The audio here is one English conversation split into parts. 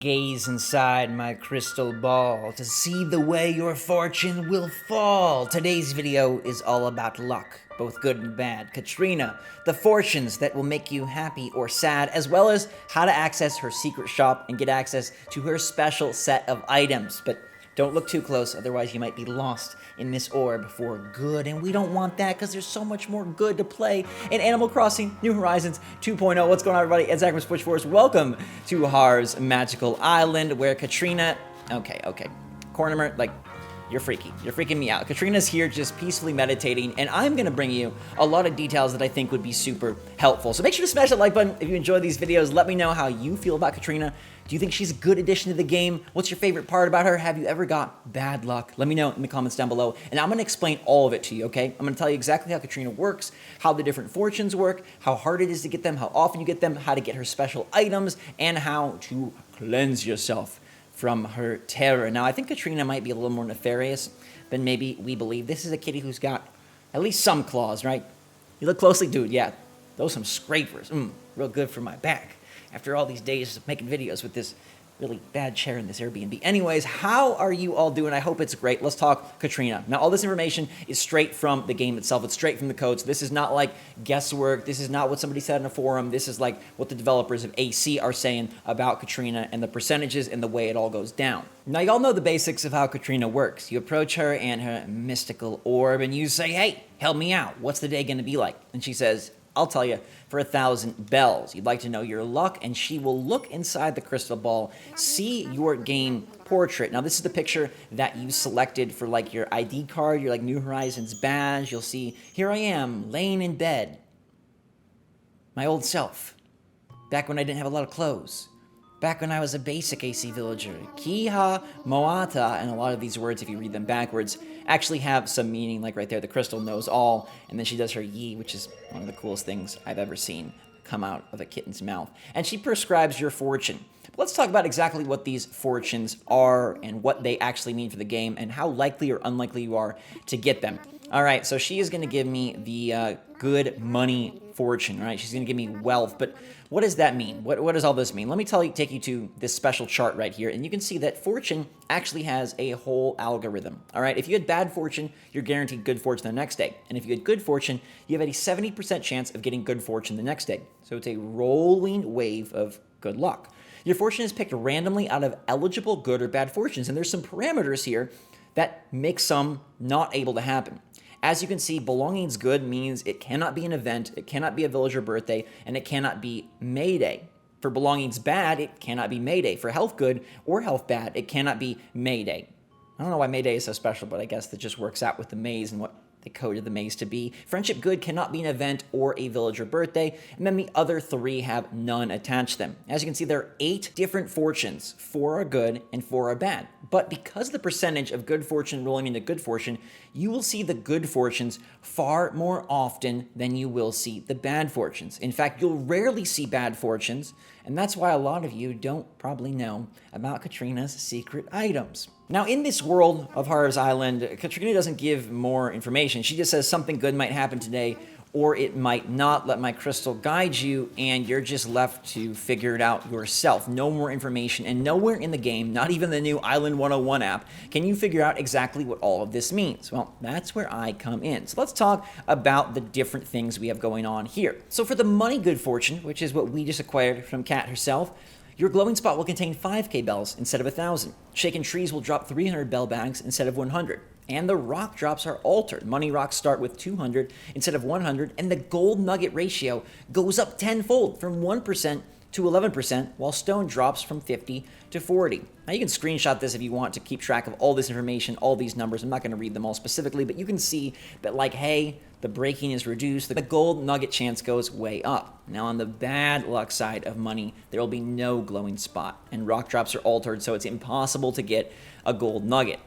Gaze inside my crystal ball to see the way your fortune will fall. Today's video is all about luck, both good and bad. Katrina, the fortunes that will make you happy or sad, as well as how to access her secret shop and get access to her special set of items. But don't look too close, otherwise you might be lost in this orb for good, and we don't want that because there's so much more good to play in Animal Crossing New Horizons 2.0. What's going on, everybody? It's Zach from SwitchForce. Welcome to Har's Magical Island, where Katrina... Okay. Corner, like, you're freaky. You're freaking me out. Katrina's here just peacefully meditating, and I'm going to bring you a lot of details that I think would be super helpful. So make sure to smash that like button if you enjoy these videos. Let me know how you feel about Katrina. Do you think she's a good addition to the game? What's your favorite part about her? Have you ever got bad luck? Let me know in the comments down below, and I'm going to explain all of it to you, okay? I'm going to tell you exactly how Katrina works, how the different fortunes work, how hard it is to get them, how often you get them, how to get her special items, and how to cleanse yourself from her terror. Now, I think Katrina might be a little more nefarious than maybe we believe. This is a kitty who's got at least some claws, right? You look closely, dude, yeah, those are some scrapers. Real good for my back after all these days of making videos with this really bad chair in this Airbnb. Anyways, how are you all doing? I hope it's great. Let's talk Katrina. Now, all this information is straight from the game itself. It's straight from the code. So this is not like guesswork. This is not what somebody said in a forum. This is like what the developers of AC are saying about Katrina and the percentages and the way it all goes down. Now, y'all know the basics of how Katrina works. You approach her and her mystical orb and you say, hey, help me out. What's the day going to be like? And she says, I'll tell you, for 1,000 bells. You'd like to know your luck, and she will look inside the crystal ball, see your game portrait. Now, this is the picture that you selected for like your ID card, your like New Horizons badge. You'll see, here I am, laying in bed. My old self. Back when I didn't have a lot of clothes. Back when I was a basic AC villager. Kiha Moata, and a lot of these words, if you read them backwards, actually have some meaning, like right there, the crystal knows all, and then she does her yi, which is one of the coolest things I've ever seen come out of a kitten's mouth. And she prescribes your fortune. But let's talk about exactly what these fortunes are and what they actually mean for the game and how likely or unlikely you are to get them. All right, so she is going to give me the good money fortune, right? She's going to give me wealth, but what does that mean? What does all this mean? Let me take you to this special chart right here, and you can see that fortune actually has a whole algorithm, all right? If you had bad fortune, you're guaranteed good fortune the next day, and if you had good fortune, you have a 70% chance of getting good fortune the next day. So it's a rolling wave of good luck. Your fortune is picked randomly out of eligible good or bad fortunes, and there's some parameters here that make some not able to happen. As you can see, belongings good means it cannot be an event, it cannot be a villager birthday, and it cannot be May Day. For belongings bad, it cannot be May Day. For health good or health bad, it cannot be May Day. I don't know why May Day is so special, but I guess that just works out with the maze and what they coded the maze to be. Friendship good cannot be an event or a villager birthday, and then the other three have none attached to them. As you can see, there are 8 different fortunes. 4 are good and 4 are bad. But because of the percentage of good fortune rolling into good fortune, you will see the good fortunes far more often than you will see the bad fortunes. In fact, you'll rarely see bad fortunes, and that's why a lot of you don't probably know about Katrina's secret items. Now, in this world of Har's Island, Katrina doesn't give more information. She just says something good might happen today, or it might not. Let my crystal guide you, and you're just left to figure it out yourself. No more information, and nowhere in the game, not even the new Island 101 app, can you figure out exactly what all of this means. Well, that's where I come in. So let's talk about the different things we have going on here. So for the money good fortune, which is what we just acquired from Kat herself, your glowing spot will contain 5k bells instead of 1,000. Shaken trees will drop 300 bell bags instead of 100. And the rock drops are altered. Money rocks start with 200 instead of 100, and the gold nugget ratio goes up tenfold from 1% to 11%, while stone drops from 50 to 40. Now, you can screenshot this if you want to keep track of all this information, all these numbers. I'm not going to read them all specifically, but you can see that, like, hey, the breaking is reduced. The gold nugget chance goes way up. Now, on the bad luck side of money, there will be no glowing spot, and rock drops are altered, so it's impossible to get a gold nugget.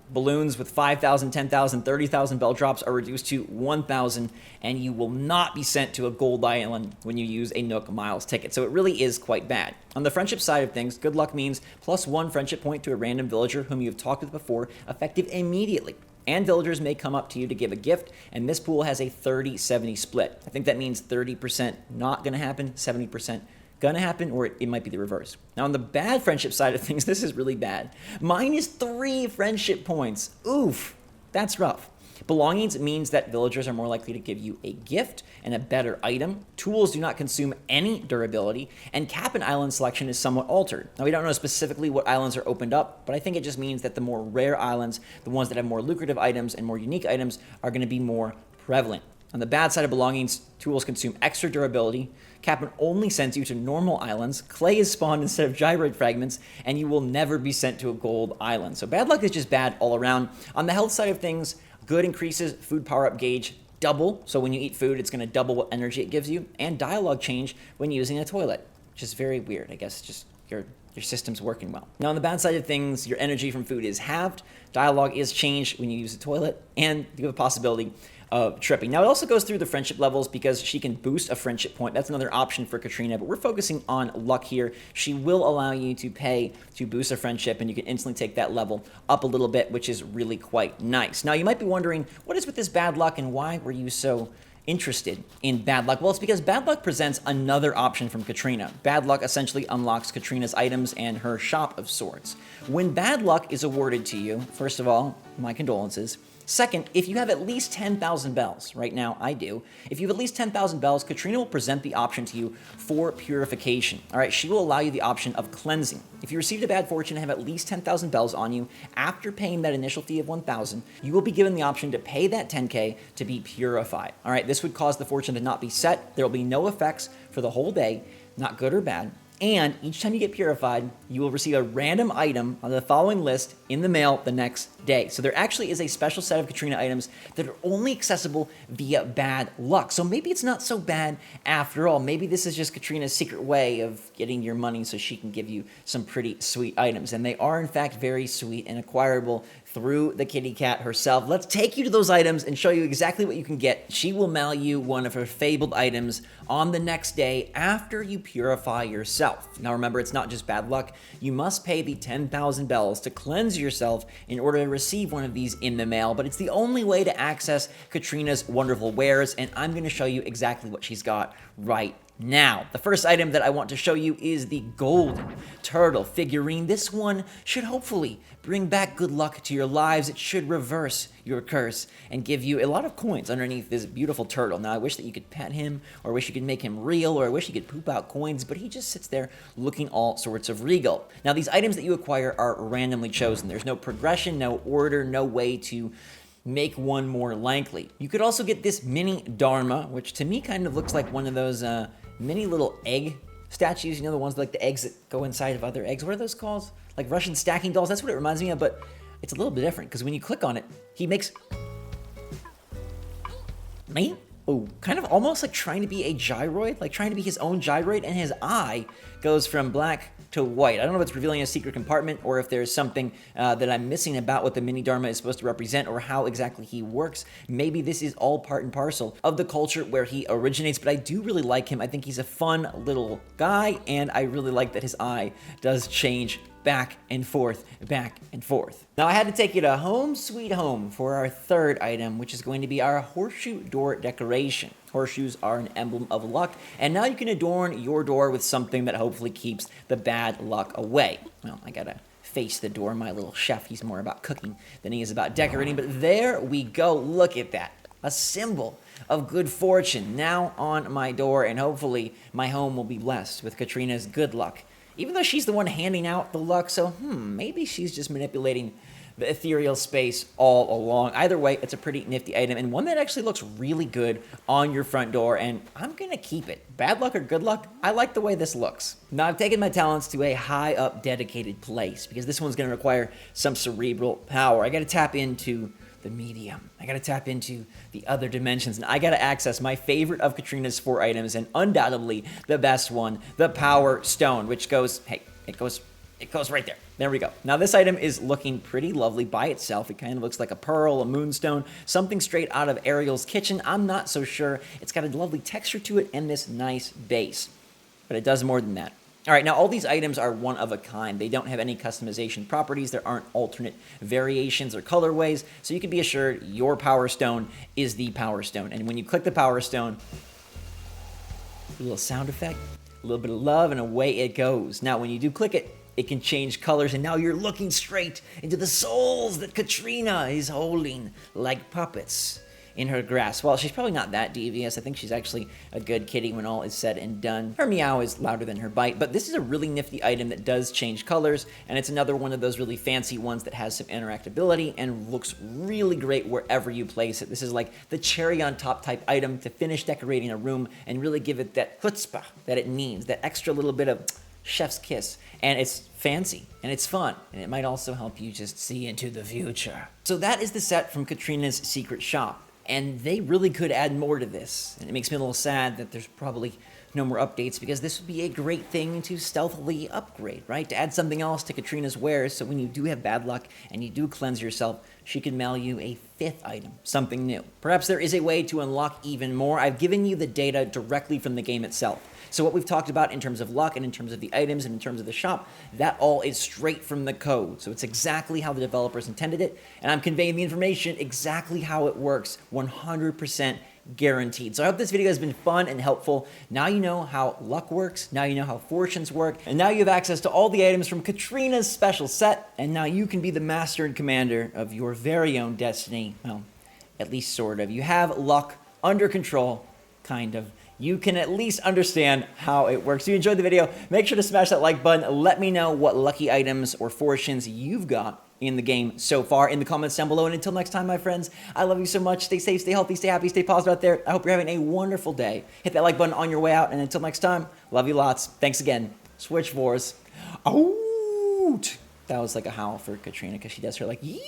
Balloons with 5,000, 10,000, 30,000 bell drops are reduced to 1,000, and you will not be sent to a gold island when you use a Nook Miles ticket. So it really is quite bad. On the friendship side of things, good luck means +1 friendship point to a random villager whom you've talked with before, effective immediately. And villagers may come up to you to give a gift, and this pool has a 30-70 split. I think that means 30% not going to happen, 70% going gonna happen, or it might be the reverse. Now, on the bad friendship side of things, this is really bad. -3 friendship points. Oof, that's rough. Belongings means that villagers are more likely to give you a gift and a better item. Tools do not consume any durability, and cap and island selection is somewhat altered. Now, we don't know specifically what islands are opened up, but I think it just means that the more rare islands, the ones that have more lucrative items and more unique items, are going to be more prevalent. On the bad side of belongings, tools consume extra durability. Cap'n only sends you to normal islands. Clay is spawned instead of gyroid fragments, and you will never be sent to a gold island. So bad luck is just bad all around. On the health side of things, good increases food power-up gauge double. So when you eat food, it's going to double what energy it gives you. And dialogue change when using a toilet, which is very weird. I guess just your system's working well. Now, on the bad side of things, your energy from food is halved. Dialogue is changed when you use a toilet, and you have a possibility of tripping. Now, it also goes through the friendship levels because she can boost a friendship point. That's another option for Katrina, but we're focusing on luck here. She will allow you to pay to boost a friendship, and you can instantly take that level up a little bit, which is really quite nice. Now, you might be wondering, what is with this bad luck, and why were you so interested in bad luck? Well, it's because bad luck presents another option from Katrina. Bad luck essentially unlocks Katrina's items and her shop of sorts. When bad luck is awarded to you, first of all, my condolences. Second, if you have at least 10,000 bells, right now I do, if you have at least 10,000 bells, Katrina will present the option to you for purification. All right, she will allow you the option of cleansing. If you received a bad fortune and have at least 10,000 bells on you, after paying that initial fee of 1,000, you will be given the option to pay that 10K to be purified. All right, this would cause the fortune to not be set. There will be no effects for the whole day, not good or bad. And each time you get purified, you will receive a random item on the following list in the mail the next day. So there actually is a special set of Katrina items that are only accessible via bad luck. So maybe it's not so bad after all. Maybe this is just Katrina's secret way of getting your money so she can give you some pretty sweet items. And they are, in fact, very sweet and acquirable through the kitty cat herself. Let's take you to those items and show you exactly what you can get. She will mail you one of her fabled items on the next day after you purify yourself. Now remember, it's not just bad luck. You must pay the 10,000 bells to cleanse yourself in order to receive one of these in the mail, but it's the only way to access Katrina's wonderful wares, and I'm going to show you exactly what she's got right now. The first item that I want to show you is the golden turtle figurine. This one should hopefully bring back good luck to your lives. It should reverse your curse and give you a lot of coins underneath this beautiful turtle. Now, I wish that you could pet him, or I wish you could make him real, or I wish you could poop out coins, but he just sits there looking all sorts of regal. Now, these items that you acquire are randomly chosen. There's no progression, no order, no way to make one more likely. You could also get this mini Dharma, which to me kind of looks like one of those mini little egg statues, you know, the ones like the eggs that go inside of other eggs. What are those called? Like Russian stacking dolls. That's what it reminds me of, but it's a little bit different because when you click on it, he makes kind of almost like trying to be a gyroid, like trying to be his own gyroid, and his eye goes from black to white. I don't know if it's revealing a secret compartment or if there's something that I'm missing about what the mini Dharma is supposed to represent or how exactly he works. Maybe this is all part and parcel of the culture where he originates, but I do really like him. I think he's a fun little guy, and I really like that his eye does change back and forth, back and forth. Now I had to take you to Home Sweet Home for our third item, which is going to be our horseshoe door decoration. Horseshoes are an emblem of luck, and now you can adorn your door with something that hopefully keeps the bad luck away. Well, I gotta face the door. My little chef, he's more about cooking than he is about decorating, but there we go. Look at that. A symbol of good fortune now on my door, and hopefully my home will be blessed with Katrina's good luck. Even though she's the one handing out the luck, so maybe she's just manipulating the ethereal space all along. Either way, it's a pretty nifty item, and one that actually looks really good on your front door, and I'm gonna keep it. Bad luck or good luck, I like the way this looks. Now, I've taken my talents to a high up dedicated place, because this one's gonna require some cerebral power. I gotta tap into the medium. I gotta tap into the other dimensions, and I gotta access my favorite of Katrina's 4 items, and undoubtedly the best one, the Power Stone, which goes, hey, it goes right there. There we go. Now this item is looking pretty lovely by itself. It kind of looks like a pearl, a moonstone, something straight out of Ariel's kitchen. I'm not so sure. It's got a lovely texture to it and this nice base, but it does more than that. All right, now all these items are one of a kind. They don't have any customization properties. There aren't alternate variations or colorways, so you can be assured your Power Stone is the Power Stone. And when you click the Power Stone, a little sound effect, a little bit of love, and away it goes. Now, when you do click it, it can change colors, and now you're looking straight into the souls that Katrina is holding like puppets in her grasp. Well, she's probably not that devious. I think she's actually a good kitty when all is said and done. Her meow is louder than her bite, but this is a really nifty item that does change colors, and it's another one of those really fancy ones that has some interactability and looks really great wherever you place it. This is like the cherry on top type item to finish decorating a room and really give it that chutzpah that it needs, that extra little bit of chef's kiss. And it's fancy and it's fun, and it might also help you just see into the future. So that is the set from Katrina's secret shop, and they really could add more to this, and it makes me a little sad that there's probably no more updates, because this would be a great thing to stealthily upgrade, right? To add something else to Katrina's wares, so when you do have bad luck and you do cleanse yourself, she can mail you a 5th item, something new. Perhaps there is a way to unlock even more. I've given you the data directly from the game itself. So what we've talked about in terms of luck and in terms of the items and in terms of the shop, that all is straight from the code. So it's exactly how the developers intended it, and I'm conveying the information exactly how it works, 100% guaranteed. So I hope this video has been fun and helpful. Now you know how luck works, now you know how fortunes work, and now you have access to all the items from Katrina's special set, and now you can be the master and commander of your very own destiny. Well, at least sort of. You have luck under control, kind of. You can at least understand how it works. If you enjoyed the video, make sure to smash that like button. Let me know what lucky items or fortunes you've got in the game so far in the comments down below. And until next time, my friends, I love you so much. Stay safe, stay healthy, stay happy, stay positive out there. I hope you're having a wonderful day. Hit that like button on your way out. And until next time, love you lots. Thanks again. SwitchForce. Out. That was like a howl for Katrina because she does her like, yee.